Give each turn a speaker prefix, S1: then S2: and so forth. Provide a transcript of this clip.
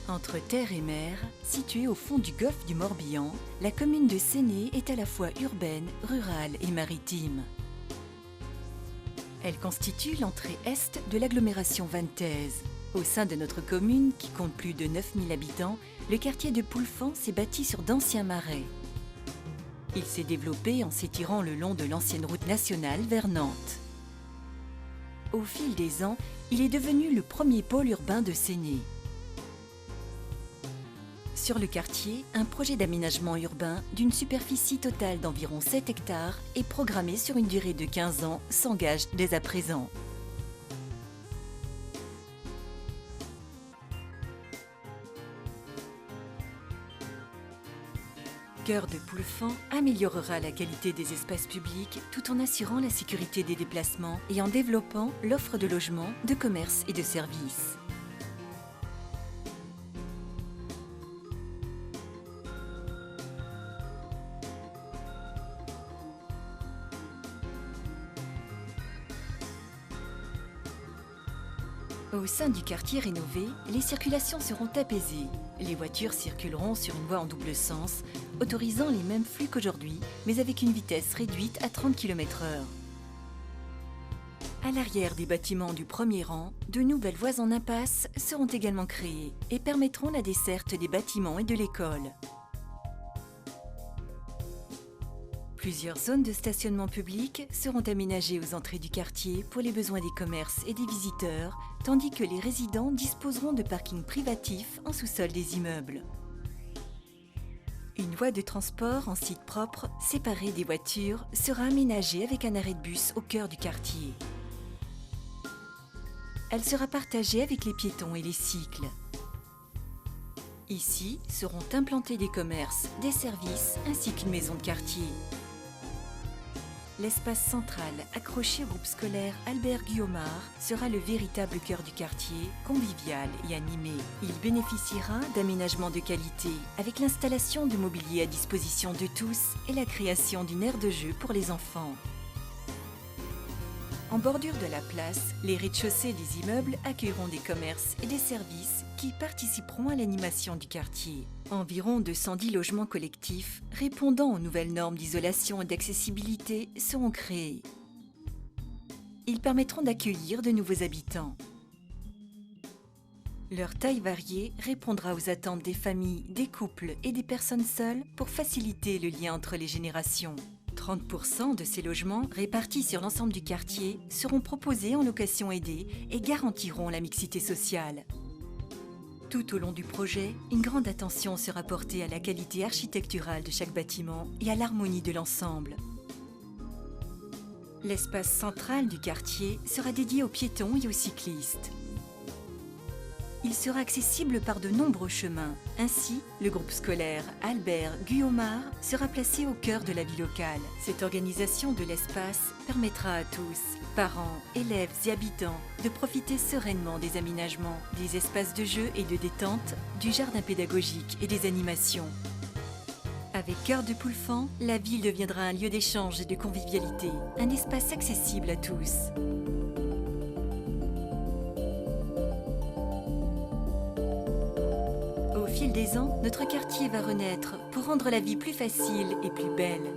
S1: Entre terre et mer, située au fond du golfe du Morbihan, la commune de Séné est à la fois urbaine, rurale et maritime. Elle constitue l'entrée est de l'agglomération vantaise. Au sein de notre commune, qui compte plus de 9000 habitants, le quartier de Poulfan s'est bâti sur d'anciens marais. Il s'est développé en s'étirant le long de l'ancienne route nationale vers Nantes. Au fil des ans, il est devenu le premier pôle urbain de Séné. Sur le quartier, un projet d'aménagement urbain d'une superficie totale d'environ 7 hectares est programmé sur une durée de 15 ans, s'engage dès à présent. Cœur de Poulfan améliorera la qualité des espaces publics tout en assurant la sécurité des déplacements et en développant l'offre de logements, de commerces et de services. Au sein du quartier rénové, les circulations seront apaisées. Les voitures circuleront sur une voie en double sens, autorisant les mêmes flux qu'aujourd'hui, mais avec une vitesse réduite à 30 km/h. À l'arrière des bâtiments du premier rang, de nouvelles voies en impasse seront également créées et permettront la desserte des bâtiments et de l'école. Plusieurs zones de stationnement public seront aménagées aux entrées du quartier pour les besoins des commerces et des visiteurs, tandis que les résidents disposeront de parkings privatifs en sous-sol des immeubles. Une voie de transport en site propre, séparée des voitures, sera aménagée avec un arrêt de bus au cœur du quartier. Elle sera partagée avec les piétons et les cycles. Ici seront implantés des commerces, des services ainsi qu'une maison de quartier. L'espace central, accroché au groupe scolaire Albert Guillaumard, sera le véritable cœur du quartier, convivial et animé. Il bénéficiera d'aménagements de qualité, avec l'installation de mobilier à disposition de tous et la création d'une aire de jeu pour les enfants. En bordure de la place, les rez-de-chaussée des immeubles accueilleront des commerces et des services qui participeront à l'animation du quartier. Environ 210 logements collectifs répondant aux nouvelles normes d'isolation et d'accessibilité seront créés. Ils permettront d'accueillir de nouveaux habitants. Leur taille variée répondra aux attentes des familles, des couples et des personnes seules pour faciliter le lien entre les générations. 30% de ces logements, répartis sur l'ensemble du quartier, seront proposés en location aidée et garantiront la mixité sociale. Tout au long du projet, une grande attention sera portée à la qualité architecturale de chaque bâtiment et à l'harmonie de l'ensemble. L'espace central du quartier sera dédié aux piétons et aux cyclistes. Il sera accessible par de nombreux chemins. Ainsi, le groupe scolaire Albert Guillaumard sera placé au cœur de la vie locale. Cette organisation de l'espace permettra à tous, parents, élèves et habitants, de profiter sereinement des aménagements, des espaces de jeu et de détente, du jardin pédagogique et des animations. Avec Cœur de Poulfan, la ville deviendra un lieu d'échange et de convivialité, un espace accessible à tous. Au fil des ans, notre quartier va renaître pour rendre la vie plus facile et plus belle.